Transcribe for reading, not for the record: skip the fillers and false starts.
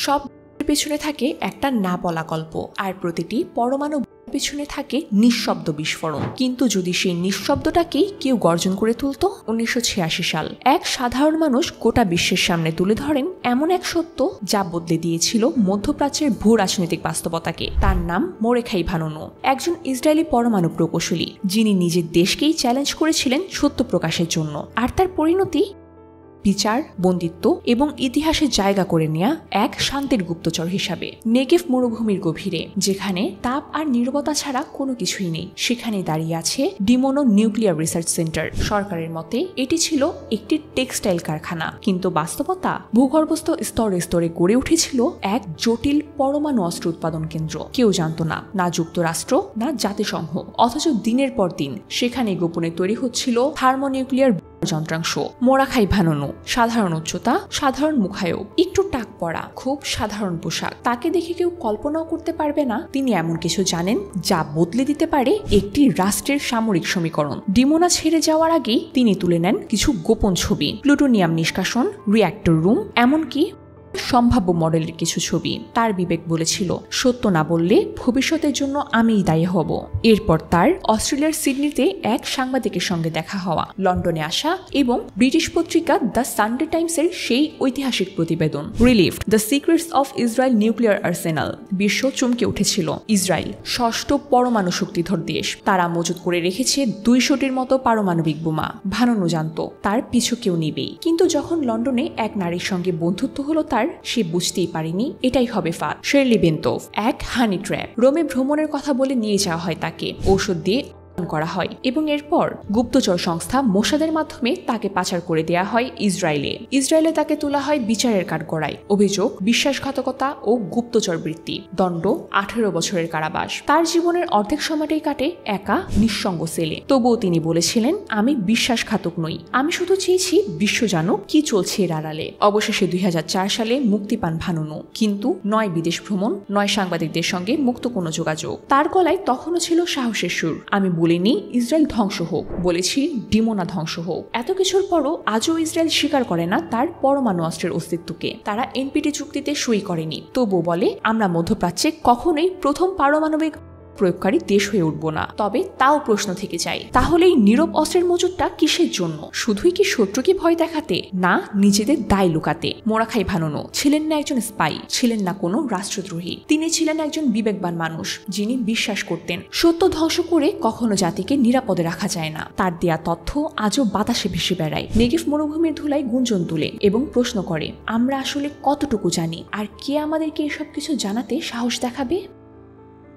সব পেছনে থাকে একটা না বলা গল্প, আর প্রতিটি পরমাণু পেছনে থাকে নিঃশব্দ বিস্ফোরণ। কিন্তু যদি সেই নিঃশব্দটাকেই কেউ গর্জন করে তুলত। 1986 সাল এক সাধারণ মানুষ গোটা বিশ্বের সামনে তুলে ধরেন এমন এক সত্য যা বদলে দিয়েছিল মধ্যপ্রাচ্যের ভূ রাজনৈতিক বাস্তবতাকে। তার নাম মোরেখাই ভাননু, একজন ইসরায়েলি পরমাণু প্রকৌশলী যিনি নিজের দেশকেই চ্যালেঞ্জ করেছিলেন সত্য প্রকাশের জন্য। আর তার পরিণতি বিচার, বন্দিত্ব এবং ইতিহাসে জায়গা করে নেয়া এক শান্তির গুপ্তচর হিসাবে। নেগেভ মরুভূমির গভীরে, যেখানে তাপ আর নীরবতা ছাড়া কোনো কিছুই নেই, সেখানে দাঁড়িয়ে আছে ডিমোনো নিউক্লিয়ার রিসার্চ সেন্টার। সরকারের মতে এটি ছিল একটি টেক্সটাইল কারখানা, কিন্তু বাস্তবতা ভূগর্ভস্থ স্তরে স্তরে গড়ে উঠেছিল এক জটিল পরমাণু অস্ত্র উৎপাদন কেন্দ্র। কেউ জানত না, না যুক্তরাষ্ট্র না জাতিসংঘ, অথচ দিনের পর দিন সেখানে গোপনে তৈরি হচ্ছিল থার্মোনিউক্লিয়ার যন্ত্রাংশ। মোরেখাই ভাননু, সাধারণ উচ্চতা, সাধারণ মুখায়ব, একটু টাক পড়া, খুব সাধারণ পোশাক। তাকে দেখে কেউ কল্পনাও করতে পারবে না তিনি এমন কিছু জানেন যা বদলে দিতে পারে একটি রাষ্ট্রের সামরিক সমীকরণ। ডিমোনা ছেড়ে যাওয়ার আগেই তিনি তুলে নেন কিছু গোপন ছবি, প্লুটোনিয়াম নিষ্কাশন, রিঅ্যাক্টর রুম, এমনকি সম্ভাব্য মডেলের কিছু ছবি। তার বিবেক বলেছিল, সত্য না বললে ভবিষ্যতের জন্য আমিই দায়ী হব। এরপর তার অস্ট্রেলিয়ার সিডনিতে এক সাংবাদিকের সঙ্গে দেখা হওয়া, লন্ডনে আসা এবং ব্রিটিশ পত্রিকা দ্য সানডে টাইমসের সেই ঐতিহাসিক প্রতিবেদন relieved the secrets of Israel nuclear Arsenal. বিশ্ব চমকে উঠেছিল। ইসরায়েল ষষ্ঠ পরমাণু শক্তিধর দেশ, তারা মজুত করে রেখেছে 200টির মতো পারমাণবিক বোমা। ভাননু জানত তার পিছু কেউ নিবেই, কিন্তু যখন লন্ডনে এক নারীর সঙ্গে বন্ধুত্ব হলো সে বুঝতেই পারেনি এটাই হবে ফাঁদ। শেরলি বেন্তোভ, এক হানি ট্র্যাপ। রোমে ভ্রমণের কথা বলে নিয়ে যাওয়া হয় তাকে, ঔষধ দিয়ে করা হয় এবং এরপর গুপ্তচর সংস্থা মোসাদের মাধ্যমে তাকে পাচার করে দেয়া হয় ইসরায়েলে তাকে তোলা হয় বিচারের কাঠগড়ায়। অভিযোগ বিশ্বাসঘাতকতা ও গুপ্তচর বৃত্তি। দণ্ড 18 বছরের কারাবাস। তার জীবনের অর্ধেক সময়টাই কাটে একা নিঃসঙ্গ সেলে। তবুও তিনি বলেছিলেন, আমি বিশ্বাসঘাতক নই, আমি শুধু চেয়েছি বিশ্ব জানুক কি চলছে এর আড়ালে। অবশেষে 2004 সালে মুক্তি পান ভাননু, কিন্তু নয় বিদেশ ভ্রমণ, নয় সাংবাদিকদের সঙ্গে মুক্ত কোনো যোগাযোগ। তার গলায় তখনও ছিল সাহসের সুর। আমি বলিনি ইসরায়েল ধ্বংস হোক, বলেছি ডিমোনা ধ্বংস হোক। এত কিছুর পরও আজও ইসরায়েল স্বীকার করে না তার পরমাণু অস্ত্রের অস্তিত্বকে। তারা এনপিটি চুক্তিতে সই করেনি, তবুও বলে আমরা মধ্যপ্রাচ্যে কখনোই প্রথম পারমাণবিক প্রয়োগকারী দেশ হয়ে উঠব না। তবে তাও প্রশ্ন থেকে যায়, তাহলে এই নীরব অস্ত্রের মজুতটা কিসের জন্য? শুধুই কি শত্রুকে ভয় দেখাতে, না নিজেদের দায় লুকাতে? মোরেখাই ভাননু ছিলেন না একজন স্পাই, ছিলেন না কোনো রাষ্ট্রদ্রোহী। তিনি ছিলেন একজন বিবেকবান মানুষ, যিনি বিশ্বাস করতেন সত্য ধ্বংস করে কখনো জাতিকে নিরাপদে রাখা যায় না। তার দেয়া তথ্য আজও বাতাসে ভেসে বেড়ায়, নেগেভ মরুভূমির ধুলায় গুঞ্জন তুলে এবং প্রশ্ন করে আমরা আসলে কতটুকু জানি, আর কে আমাদেরকে এসব কিছু জানাতে সাহস দেখাবে?